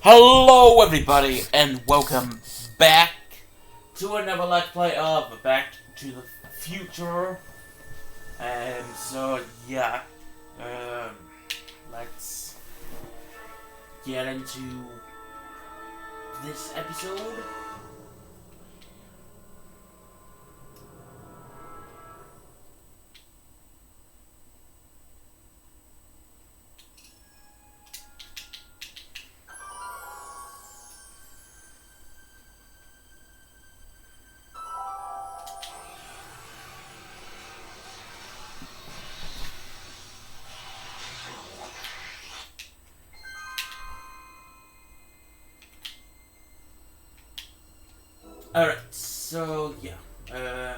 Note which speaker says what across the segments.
Speaker 1: Hello everybody and welcome back to another Let's Play of Back to the Future. And so yeah, let's get into this episode. Alright, so yeah,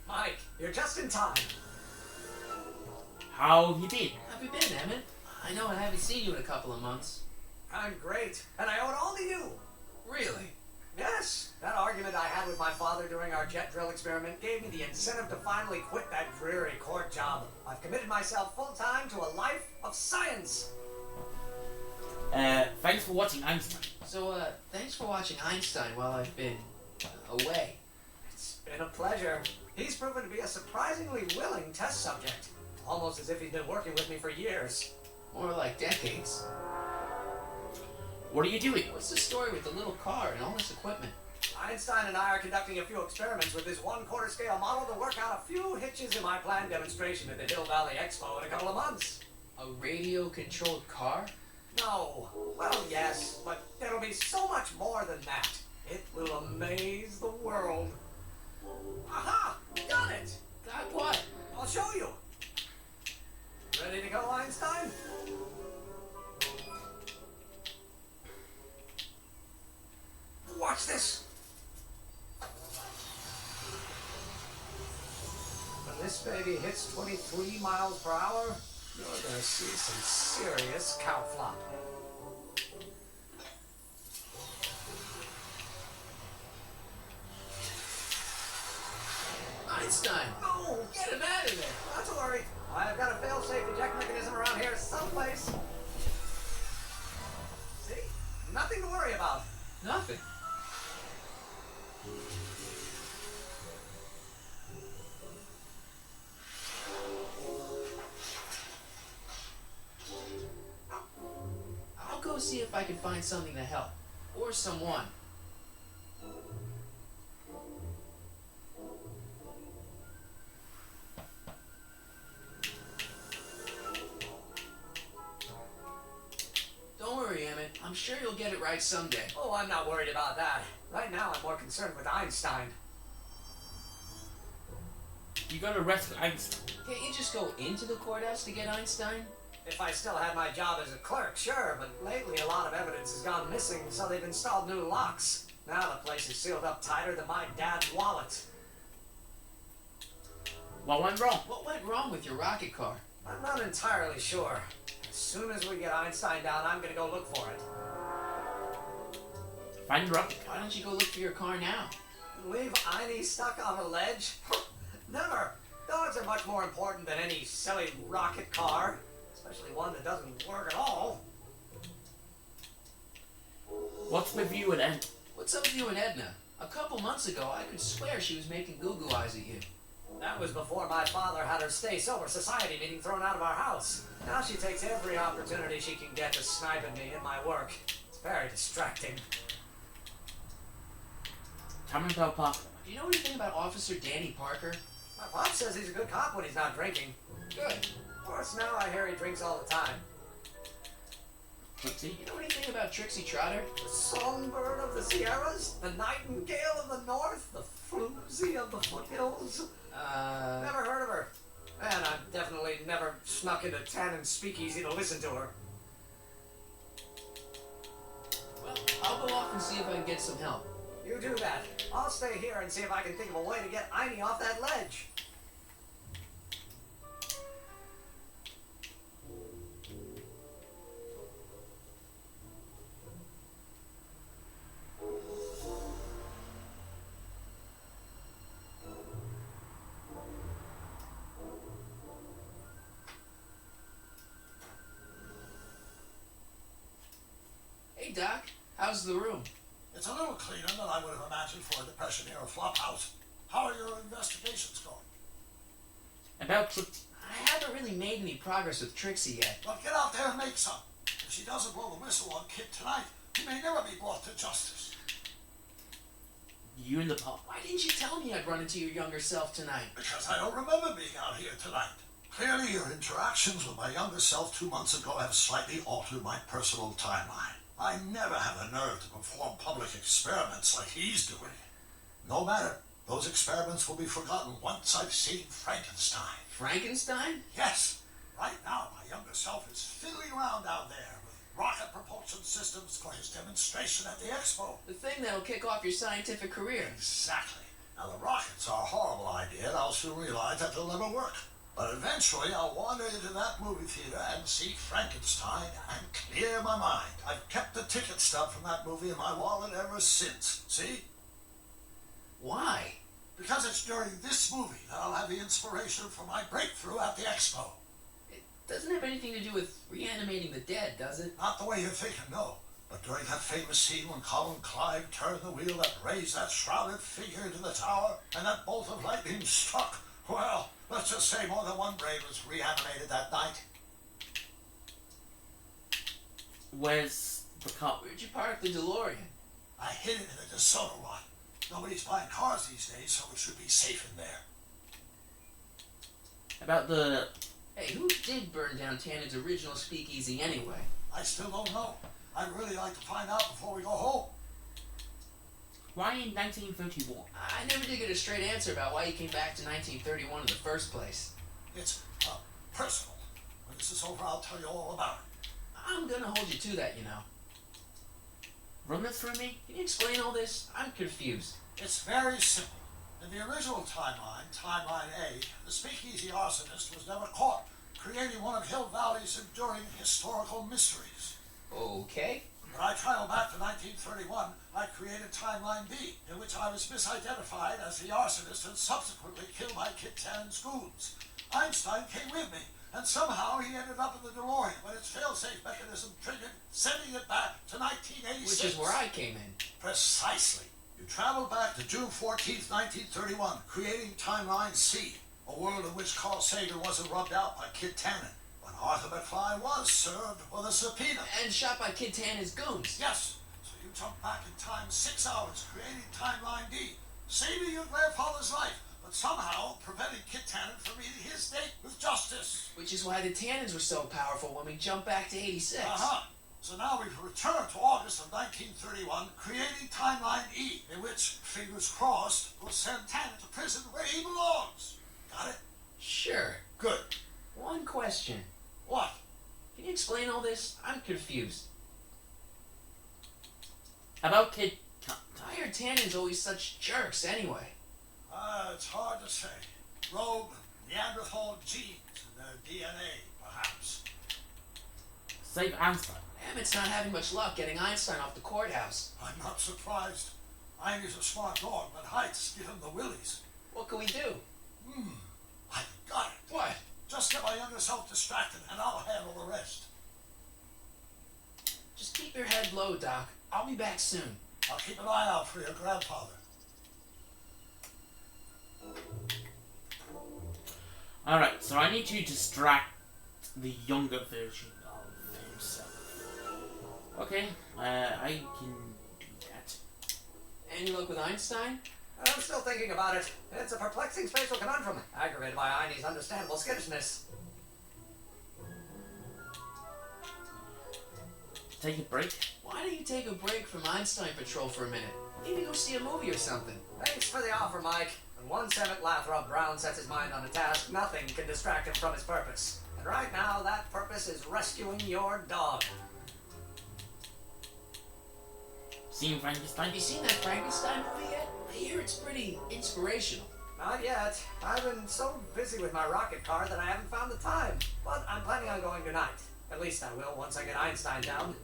Speaker 2: Mike, you're just in time.
Speaker 1: how have you been?
Speaker 3: How have you been, Emmett? I know I haven't seen you in a couple of months.
Speaker 2: I'm great, and I owe it all to you.
Speaker 3: Really?
Speaker 2: Yes, that argument I had with my father during our jet drill experiment gave me the incentive to finally quit that dreary court job. I've committed myself full-time to a life of science.
Speaker 1: Thanks for watching Einstein.
Speaker 3: So, thanks for watching Einstein while I've been away.
Speaker 2: It's been a pleasure. He's proven to be a surprisingly willing test subject. Almost as if he's been working with me for years.
Speaker 3: More like decades.
Speaker 1: What are you doing?
Speaker 3: What's the story with the little car and all this equipment?
Speaker 2: Einstein and I are conducting a few experiments with this 1/4 scale model to work out a few hitches in my planned demonstration at the Hill Valley Expo in a couple of months.
Speaker 3: A radio-controlled car?
Speaker 2: No. Well, yes, but there'll be so much more than that. It will amaze the world. Aha! Got it!
Speaker 3: Got what?
Speaker 2: I'll show you. Ready to go, Einstein? Watch this. When this baby hits 23 miles per hour, you're gonna see some serious cow flop.
Speaker 3: Einstein!
Speaker 2: No!
Speaker 3: Get him out of there!
Speaker 2: Not to worry. I've got a fail-safe eject mechanism around here someplace. See? Nothing to worry about.
Speaker 3: Nothing. I'll go see if I can find something to help. Or someone. Don't worry, Emmett. I'm sure you'll get it right someday.
Speaker 2: Oh, I'm not worried about that. Right now, I'm more concerned with Einstein.
Speaker 1: You gotta rescue Einstein.
Speaker 3: Can't you just go into the courthouse to get Einstein?
Speaker 2: If I still had my job as a clerk, sure, but lately a lot of evidence has gone missing, so they've installed new locks. Now the place is sealed up tighter than my dad's wallet.
Speaker 1: What went wrong?
Speaker 3: What went wrong with your rocket car?
Speaker 2: I'm not entirely sure. As soon as we get Einstein down, I'm gonna go look for it.
Speaker 1: Find your rocket.
Speaker 3: Why don't you go look for your car now?
Speaker 2: Leave Einie stuck on a ledge? Never! Dogs are much more important than any silly rocket car. Especially one that doesn't work at all.
Speaker 1: What's with you and Ed?
Speaker 3: What's up with you and Edna? A couple months ago, I could swear she was making goo-goo eyes at you.
Speaker 2: That was before my father had her stay sober society meeting thrown out of our house. Now she takes every opportunity she can get to snipe at me in my work. It's very distracting.
Speaker 1: Tell me about Papa.
Speaker 3: Do you know anything about Officer Danny Parker?
Speaker 2: My pop says he's a good cop when he's not drinking.
Speaker 3: Good.
Speaker 2: Of course, now I hear he drinks all the time.
Speaker 1: Trixie?
Speaker 3: You know anything about Trixie Trotter?
Speaker 2: The songbird of the Sierras, the nightingale of the north, the floozy of the foothills. Never heard of her. And I've definitely never snuck into Tannen's speakeasy to listen to her.
Speaker 3: Well, I'll go off and see if I can get some help.
Speaker 2: You do that. I'll stay here and see if I can think of a way to get Einie off that ledge.
Speaker 3: Hey, Doc. How's the room?
Speaker 4: It's a little cleaner than I would have imagined for a Depression-era flophouse. How are your investigations going?
Speaker 1: About
Speaker 3: I haven't really made any progress with Trixie yet.
Speaker 4: Well, get out there and make some. If she doesn't blow the whistle on Kid tonight, he may never be brought to justice.
Speaker 1: you in the park.
Speaker 3: Why didn't you tell me I'd run into your younger self tonight?
Speaker 4: Because I don't remember being out here tonight. Clearly, your interactions with my younger self 2 months ago have slightly altered my personal timeline. I never have the nerve to perform public experiments like he's doing. No matter. Those experiments will be forgotten once I've seen Frankenstein.
Speaker 3: Frankenstein?
Speaker 4: Yes. Right now, my younger self is fiddling around down there with rocket propulsion systems for his demonstration at the expo.
Speaker 3: The thing that'll kick off your scientific career.
Speaker 4: Exactly. Now, the rockets are a horrible idea, and I'll soon realize that they'll never work. But eventually, I'll wander into that movie theater and see Frankenstein and clear my mind. I've kept the ticket stub from that movie in my wallet ever since. See?
Speaker 3: Why?
Speaker 4: Because it's during this movie that I'll have the inspiration for my breakthrough at the expo.
Speaker 3: It doesn't have anything to do with reanimating the dead, does it?
Speaker 4: Not the way you're thinking, no. But during that famous scene when Colin Clive turned the wheel that raised that shrouded figure into the tower and that bolt of lightning struck, well, let's just say more than one brain was reanimated that night.
Speaker 1: Where's the car?
Speaker 3: Where'd you park the DeLorean?
Speaker 4: I hid it in the DeSoto lot. Nobody's buying cars these days, so it should be safe in there.
Speaker 1: About the...
Speaker 3: Hey, who did burn down Tannen's original speakeasy anyway?
Speaker 4: I still don't know. I'd really like to find out before we go home.
Speaker 1: Why in 1931?
Speaker 3: I never did get a straight answer about why he came back to 1931 in the first place.
Speaker 4: It's personal. When this is over, I'll tell you all about it.
Speaker 3: I'm gonna hold you to that, you know.
Speaker 1: Run this through me?
Speaker 3: Can you explain all this? I'm confused.
Speaker 4: It's very simple. In the original timeline, Timeline A, the speakeasy arsonist was never caught, creating one of Hill Valley's enduring historical mysteries.
Speaker 3: Okay.
Speaker 4: When I traveled back to 1931, I created Timeline B, in which I was misidentified as the arsonist and subsequently killed by Kit Tannen's goons. Einstein came with me, and somehow he ended up in the DeLorean when its failsafe mechanism triggered, sending it back to 1986.
Speaker 3: Which is where I came in.
Speaker 4: Precisely. You traveled back to June 14th, 1931, creating Timeline C, a world in which Carl Sagan wasn't rubbed out by Kit Tannen, when Arthur McFly was served with a subpoena.
Speaker 3: And shot by Kid Tannen's goons.
Speaker 4: Yes. So you jumped back in time 6 hours, creating Timeline D, saving your grandfather's life, but somehow preventing Kit Tannen from meeting his date with justice.
Speaker 3: Which is why the Tannens were so powerful when we jumped back to 86.
Speaker 4: Uh-huh. So now we've returned to August of 1931, creating Timeline E, in which, fingers crossed, we'll send Tannen to prison where he belongs. Got it?
Speaker 3: Sure.
Speaker 4: Good.
Speaker 3: One question.
Speaker 4: What?
Speaker 3: Can you explain all this? I'm confused.
Speaker 1: About Kid...
Speaker 3: Why are Tannens always such jerks anyway?
Speaker 4: It's hard to say. Rogue Neanderthal genes in their DNA, perhaps.
Speaker 1: Save Einstein.
Speaker 3: Emmett's not having much luck getting Einstein off the courthouse.
Speaker 4: I'm not surprised. Einstein's a smart dog, but heights give him the willies.
Speaker 3: What can we do?
Speaker 4: I got it.
Speaker 3: What?
Speaker 4: Just get my younger self distracted, and I'll handle the rest.
Speaker 3: Just keep your head low, Doc. I'll be back soon.
Speaker 4: I'll keep an eye out for your grandfather.
Speaker 1: Alright, so I need to distract the younger version of himself. Okay, I can do that.
Speaker 3: Any luck with Einstein?
Speaker 2: I'm still thinking about it. It's a perplexing spatial conundrum, aggravated by Einie's understandable skittishness.
Speaker 1: Take a break.
Speaker 3: Why don't you take a break from Einstein Patrol for a minute? Maybe go see a movie or something.
Speaker 2: Thanks for the offer, Mike. When once Emmett Lathrop Brown sets his mind on a task, nothing can distract him from his purpose. And right now, that purpose is rescuing your dog.
Speaker 1: Seen Frankenstein?
Speaker 3: Have you seen that Frankenstein movie yet? I hear it's pretty inspirational.
Speaker 2: Not yet. I've been so busy with my rocket car that I haven't found the time. But I'm planning on going tonight. At least I will once I get Einstein down.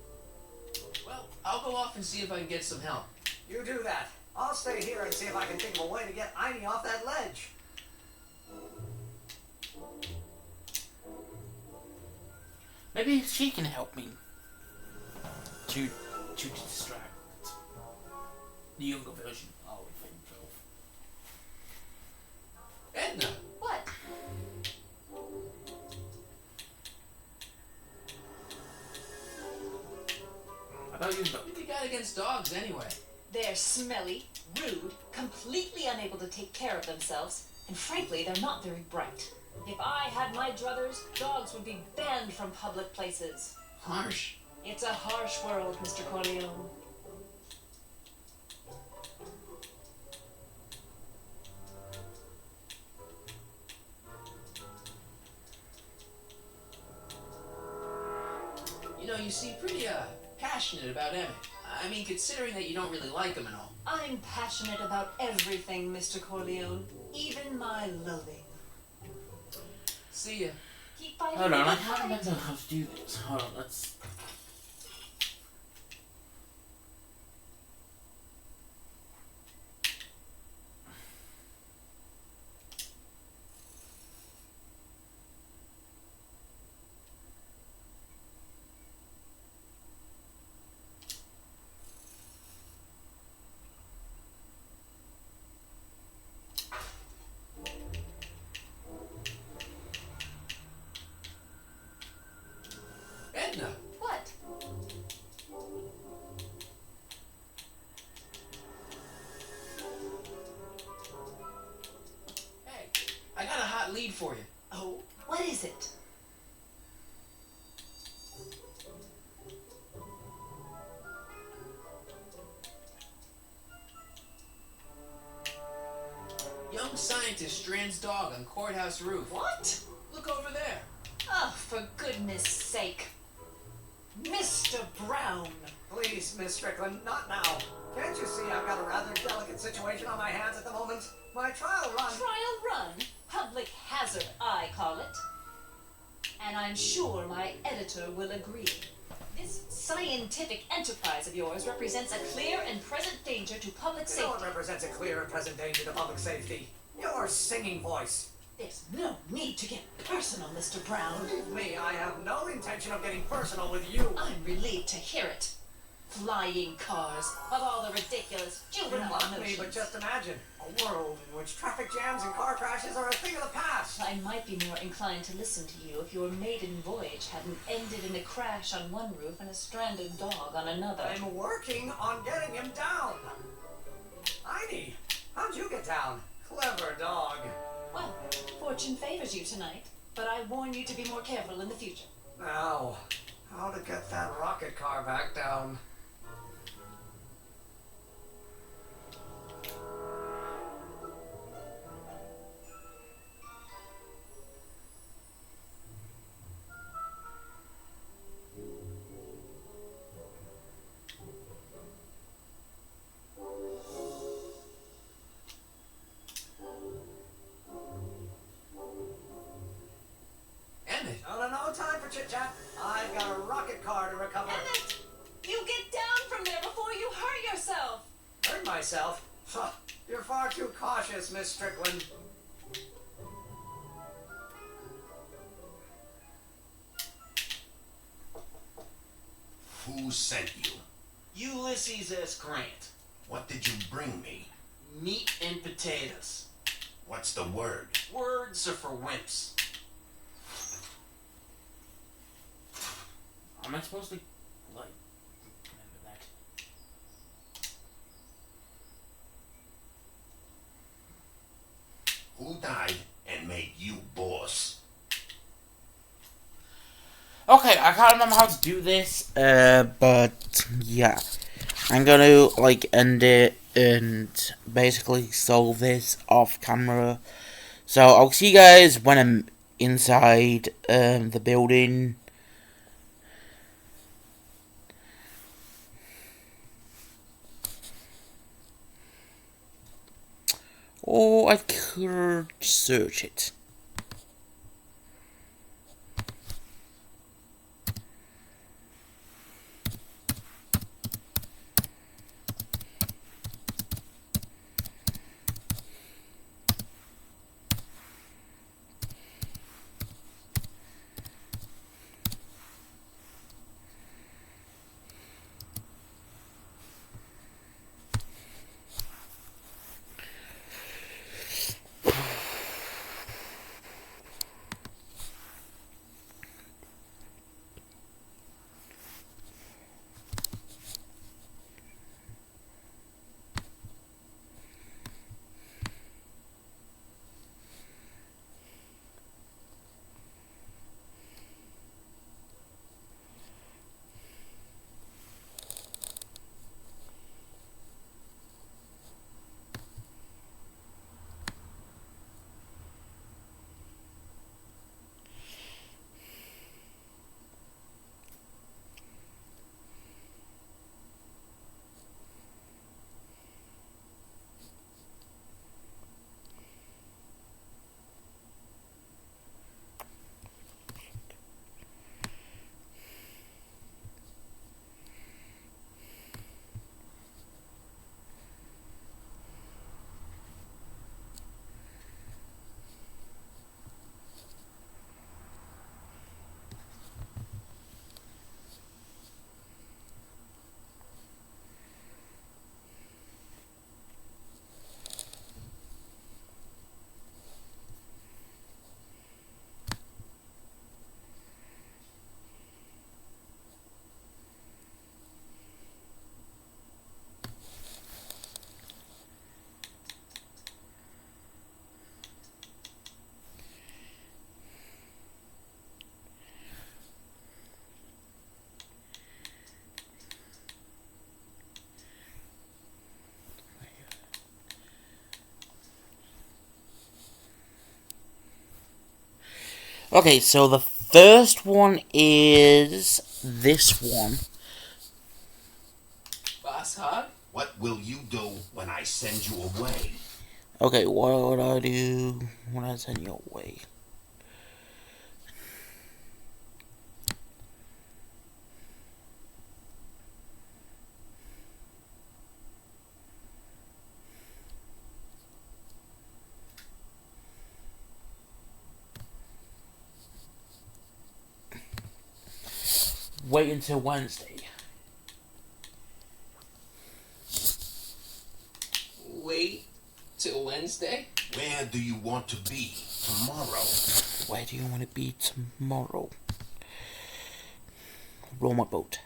Speaker 3: Well, I'll go off and see if I can get some help.
Speaker 2: You do that. I'll stay here and see if I can think of a way to get Einie off that ledge.
Speaker 1: Maybe she can help me to to distract the younger version of himself.
Speaker 3: Edna!
Speaker 5: What?
Speaker 1: I thought you
Speaker 3: What have you got against dogs anyway?
Speaker 5: They're smelly, rude, completely unable to take care of themselves, and frankly, they're not very bright. If I had my druthers, dogs would be banned from public places.
Speaker 3: Harsh.
Speaker 5: It's a harsh world, Mr. Corleone.
Speaker 3: You know, you seem pretty, passionate about Emmett. I mean, considering that you don't really like him and all.
Speaker 5: I'm passionate about everything, Mr. Corleone, even my loathing.
Speaker 3: See ya.
Speaker 5: Keep fighting.
Speaker 1: Hold on, I
Speaker 5: keep
Speaker 1: can't
Speaker 5: fighting.
Speaker 1: remember how to do this. Hold on, let's.
Speaker 3: Edna!
Speaker 5: What?
Speaker 3: Hey, I got a hot lead for you.
Speaker 5: Oh, what is it?
Speaker 3: Young scientist strands dog on courthouse roof.
Speaker 5: What?
Speaker 3: Look over there.
Speaker 5: Oh, for goodness sake. Mr. Brown.
Speaker 2: Please, Miss Strickland, not now. Can't you see I've got a rather delicate situation on my hands at the moment? My trial run...
Speaker 5: Trial run? Public hazard, I call it. And I'm sure my editor will agree. This scientific enterprise of yours represents a clear and present danger to public
Speaker 2: You know what
Speaker 5: safety.
Speaker 2: represents a clear and present danger to public safety? Your singing voice.
Speaker 5: There's no need to get personal, Mr. Brown.
Speaker 2: Believe me, I have no intention of getting personal with you.
Speaker 5: I'm relieved to hear it. Flying cars, of all the ridiculous
Speaker 2: You
Speaker 5: juvenile
Speaker 2: mock me,
Speaker 5: notions.
Speaker 2: but just imagine a world in which traffic jams and car crashes are a thing of the past.
Speaker 5: I might be more inclined to listen to you if your maiden voyage hadn't ended in a crash on one roof and a stranded dog on another.
Speaker 2: I'm working on getting him down. Heidi, how'd you get down? Clever dog.
Speaker 5: Well, fortune favors you tonight, but I warn you to be more careful in the future.
Speaker 2: Now, how to get that rocket car back down?
Speaker 3: Emmett!
Speaker 2: No time for chit-chat. I've got a rocket car to recover.
Speaker 5: Emmett! You get down from there before you hurt yourself!
Speaker 2: Hurt myself? Huh, you're far too cautious, Miss Strickland.
Speaker 6: Who sent you?
Speaker 7: Ulysses S. Grant.
Speaker 6: What did you bring me?
Speaker 7: Meat and potatoes.
Speaker 6: What's the word?
Speaker 7: Words are for wimps.
Speaker 1: Am I supposed to, like, remember that?
Speaker 6: Who died and made you boss?
Speaker 1: Okay, I can't remember how to do this, but yeah. I'm gonna, like, end it and basically solve this off camera. So, I'll see you guys when I'm inside, the building. Or I could search it. Okay, so the first one is this one.
Speaker 3: Boss Hog?
Speaker 6: What will you do when I send you away?
Speaker 1: Okay, what would I do when I send you away? Wait until Wednesday.
Speaker 3: Wait till Wednesday?
Speaker 6: Where do you want to be tomorrow?
Speaker 1: Where do you want to be tomorrow? Row my boat.